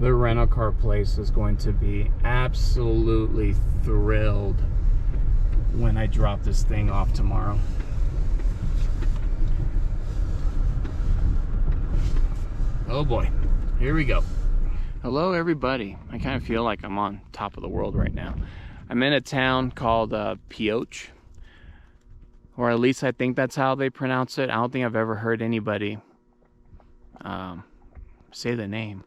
The rental car place is going to be absolutely thrilled when I drop this thing off tomorrow. Oh boy, here we go. Hello everybody. I kind of feel like I'm on top of the world right now. I'm in a town called Pioche, or at least I think that's how they pronounce it. I don't think I've ever heard anybody say the name.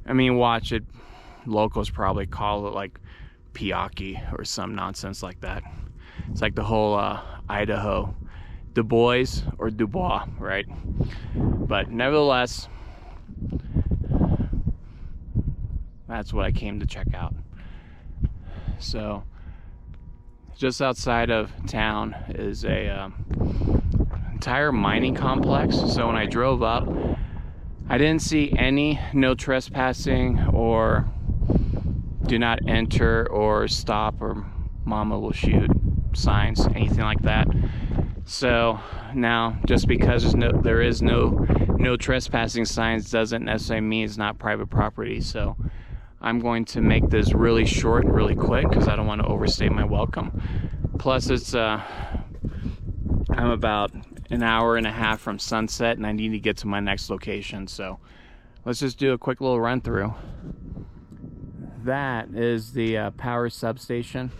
I mean, watch it. Locals probably call it like Pioche or some nonsense like that. It's like the whole Idaho Du Bois or Dubois, right? But nevertheless, that's what I came to check out. So just outside of town is a entire mining complex. So when I drove up, I didn't see any no trespassing or do not enter or stop or mama will shoot signs, anything like that. So now, just because there is no trespassing signs doesn't necessarily mean it's not private property. So I'm going to make this really short and really quick because I don't want to overstay my welcome. Plus, it's I'm about an hour and a half from sunset, and I need to get to my next location. So let's just do a quick little run through. That is the power substation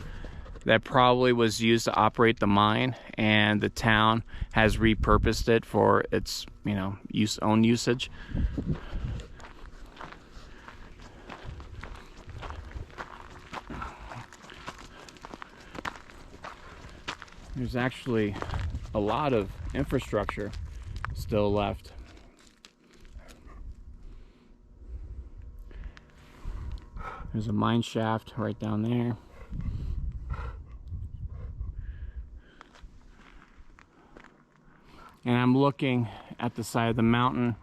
that probably was used to operate the mine, and the town has repurposed it for its, own usage. There's actually a lot of infrastructure still left. There's a mine shaft right down there. And I'm looking at the side of the mountain.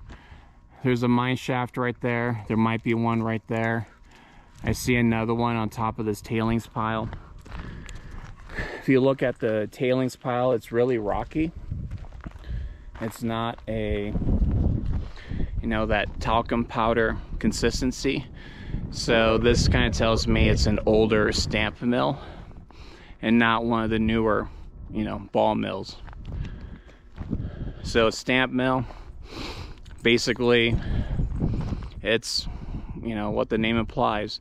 There's a mine shaft right there. There might be one right there. I see another one on top of this tailings pile. If you look at the tailings pile, it's really rocky. It's not a, that talcum powder consistency. So this kind of tells me it's an older stamp mill and not one of the newer, ball mills. So a stamp mill, basically, it's, what the name implies.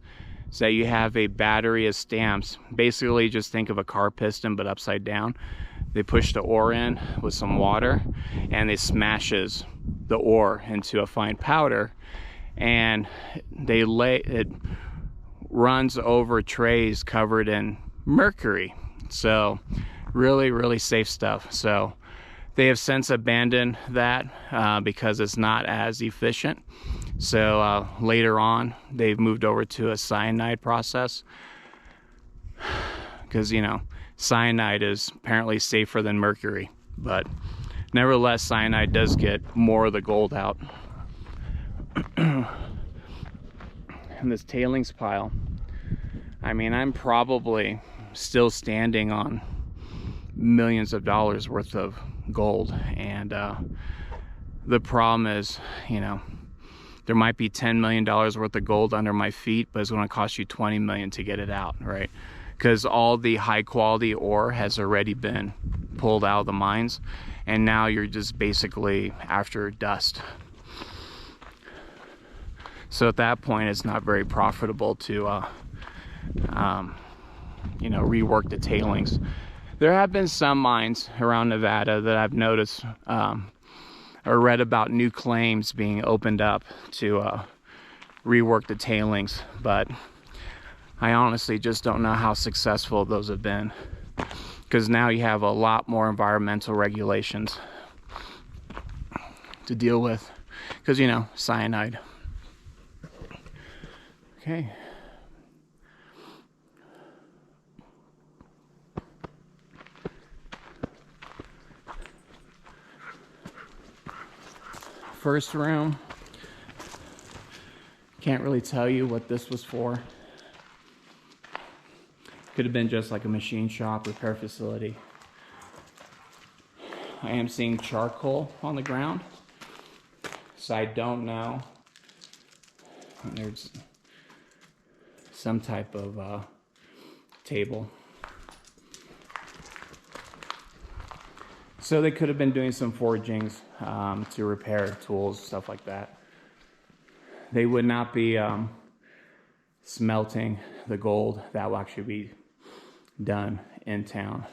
So you have a battery of stamps. Basically, just think of a car piston, but upside down. They push the ore in with some water, and it smashes the ore into a fine powder, and it runs over trays covered in mercury. So really, really safe stuff. So they have since abandoned that because it's not as efficient. So later on, they've moved over to a cyanide process because, cyanide is apparently safer than mercury. But nevertheless, cyanide does get more of the gold out. And this tailings pile, I'm probably still standing on millions of dollars worth of gold. And the problem is, there might be $10 million worth of gold under my feet, but it's going to cost you $20 million to get it out, right? Because all the high quality ore has already been pulled out of the mines, and now you're just basically after dust. So at that point, it's not very profitable to, rework the tailings. There have been some mines around Nevada that I've noticed or read about new claims being opened up to rework the tailings, but I honestly just don't know how successful those have been, because now you have a lot more environmental regulations to deal with, because cyanide. Okay. First room. Can't really tell you what this was for. Could have been just like a machine shop, repair facility. I am seeing charcoal on the ground, so I don't know And there's some type of table. So they could have been doing some forgings to repair tools, stuff like that. They would not be smelting the gold. That will actually be done in town.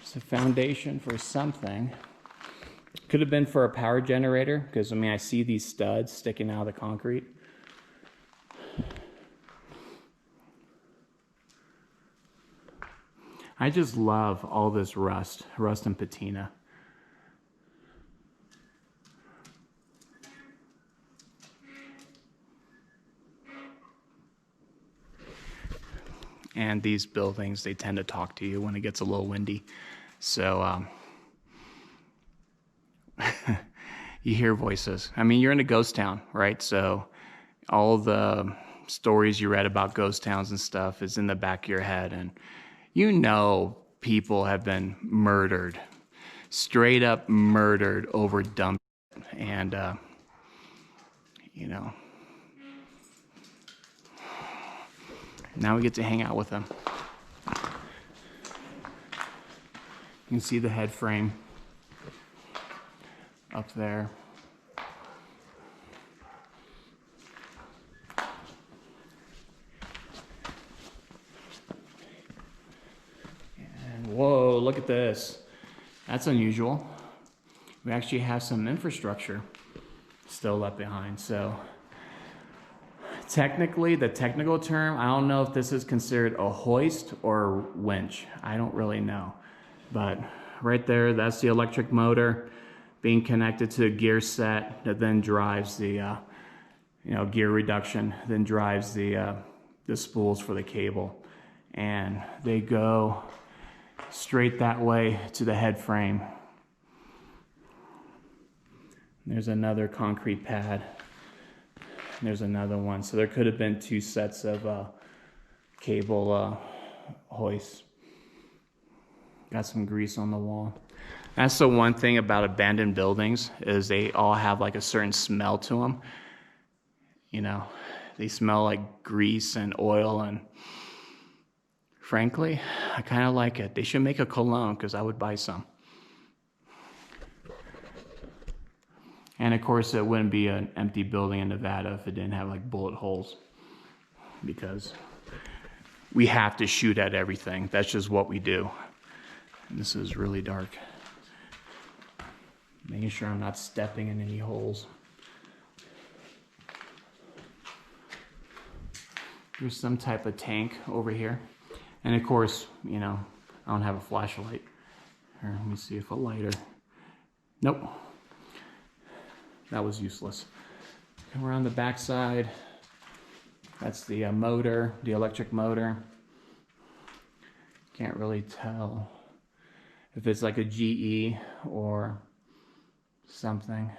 It's a foundation for something. Could have been for a power generator, because I mean I see these studs sticking out of the concrete. I just love all this rust and patina. And these buildings, they tend to talk to you when it gets a little windy. So you hear voices. I mean, you're in a ghost town, right? So all the stories you read about ghost towns and stuff is in the back of your head. And you know people have been murdered, straight up murdered over dumb shit. And, you know, now we get to hang out with them. You can see the head frame up there. And whoa, look at this. That's unusual. We actually have some infrastructure still left behind. So technically, the technical term, I don't know if this is considered a hoist or a winch. I don't really know. But right there, that's the electric motor being connected to a gear set that then drives the gear reduction, then drives the spools for the cable. And they go straight that way to the head frame. There's another concrete pad. There's another one. So there could have been two sets of cable hoists. Got some grease on the wall. That's the one thing about abandoned buildings, is they all have like a certain smell to them. You know, they smell like grease and oil, and frankly, I kind of like it. They should make a cologne, because I would buy some. And of course, it wouldn't be an empty building in Nevada if it didn't have like bullet holes, because we have to shoot at everything. That's just what we do. And this is really dark. Making sure I'm not stepping in any holes. There's some type of tank over here. And of course, you know, I don't have a flashlight. Here, let me see if a lighter. Nope. That was useless. And we're on the back side. That's the motor, the electric motor. Can't really tell if it's like a GE or something.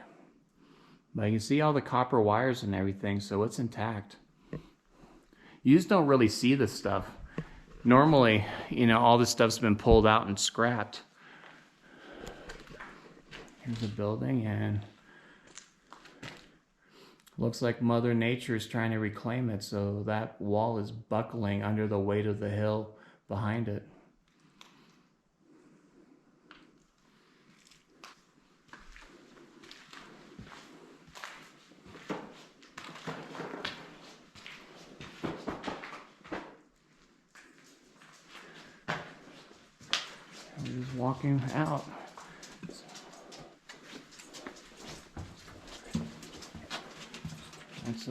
But you can see all the copper wires and everything, so it's intact. You just don't really see this stuff. Normally, you know, all this stuff's been pulled out and scrapped. Here's a building, and looks like Mother Nature is trying to reclaim it, so that wall is buckling under the weight of the hill behind it. We're just walking out. That's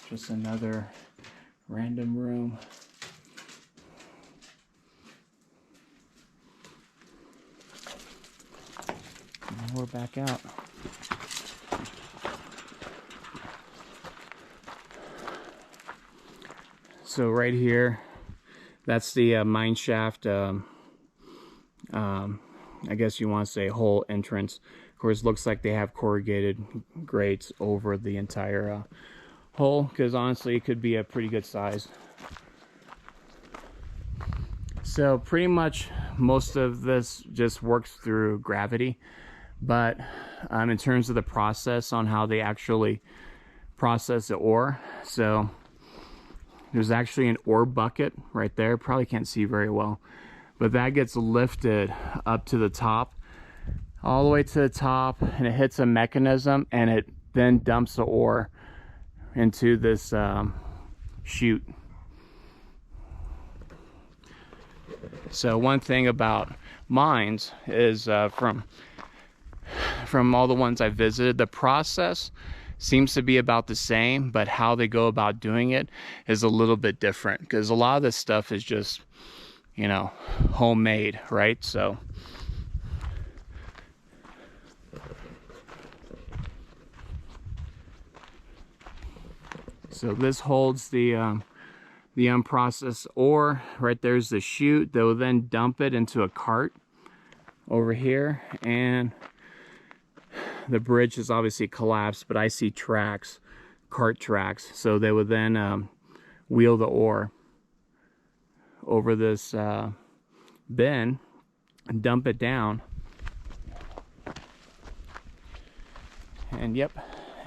just another random room. And we're back out. So right here, that's the mine shaft. I guess you want to say hole entrance. Of course, looks like they have corrugated grates over the entire hole, because honestly, it could be a pretty good size. So pretty much most of this just works through gravity, but in terms of the process on how they actually process the ore, so there's actually an ore bucket right there. Probably can't see very well, but that gets lifted up to the top, all the way to the top, and it hits a mechanism, and it then dumps the ore into this chute. So one thing about mines is from all the ones I visited, the process seems to be about the same, but how they go about doing it is a little bit different, because a lot of this stuff is just, you know, homemade, right? So this holds the unprocessed ore. Right there's the chute. They'll then dump it into a cart over here, and the bridge is obviously collapsed, but I see tracks, cart tracks. So they would then wheel the ore over this bin and dump it down. And yep,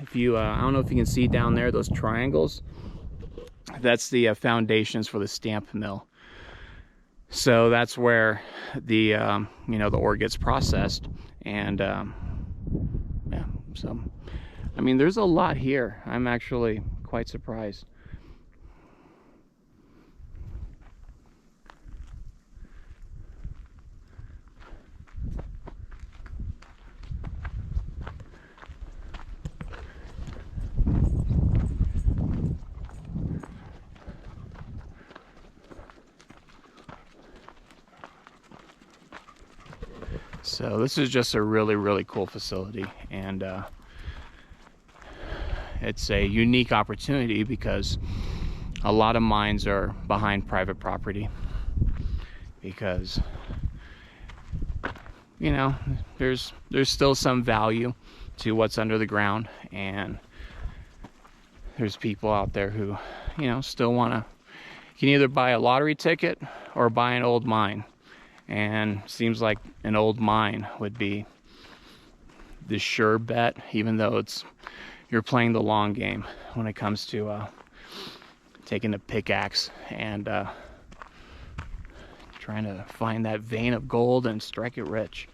if you, I don't know if you can see down there, those triangles, that's the foundations for the stamp mill. So that's where the, you know, the ore gets processed. And yeah, so, I mean, there's a lot here. I'm actually quite surprised. So this is just a really, really cool facility, and it's a unique opportunity because a lot of mines are behind private property, because, you know, there's still some value to what's under the ground, and there's people out there who, you know, still want to, you can either buy a lottery ticket or buy an old mine. And seems like an old mine would be the sure bet, even though you're playing the long game when it comes to taking a pickaxe and trying to find that vein of gold and strike it rich.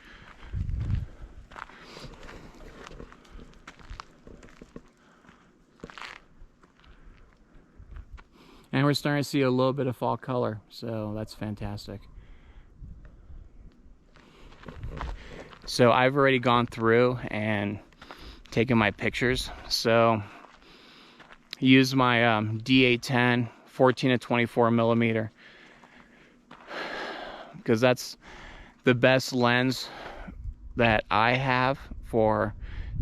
And we're starting to see a little bit of fall color, so that's fantastic. So I've already gone through and taken my pictures. So use my D810 14 to 24 millimeter, because that's the best lens that I have for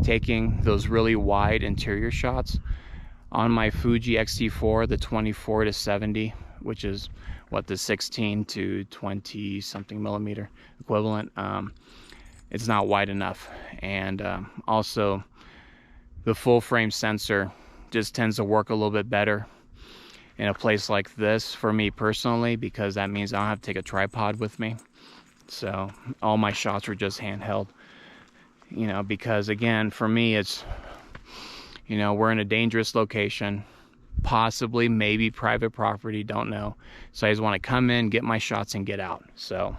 taking those really wide interior shots. On my Fuji X-T4, the 24 to 70, which is what, the 16 to 20 something millimeter equivalent, it's not wide enough. And also the full frame sensor just tends to work a little bit better in a place like this for me personally, because that means I don't have to take a tripod with me. So all my shots are just handheld, you know, because again, for me, it's, you know, we're in a dangerous location, possibly, maybe private property, don't know. So I just want to come in, get my shots, and get out. So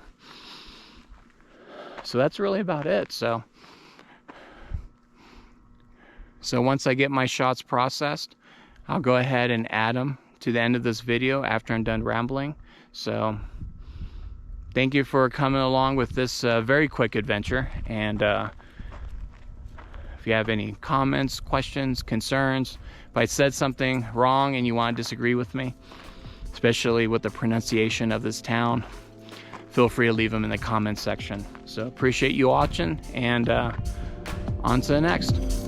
that's really about it. So once I get my shots processed, I'll go ahead and add them to the end of this video after I'm done rambling. So thank you for coming along with this very quick adventure. And if you have any comments, questions, concerns, if I said something wrong and you want to disagree with me, especially with the pronunciation of this town, feel free to leave them in the comments section. So appreciate you watching, and on to the next.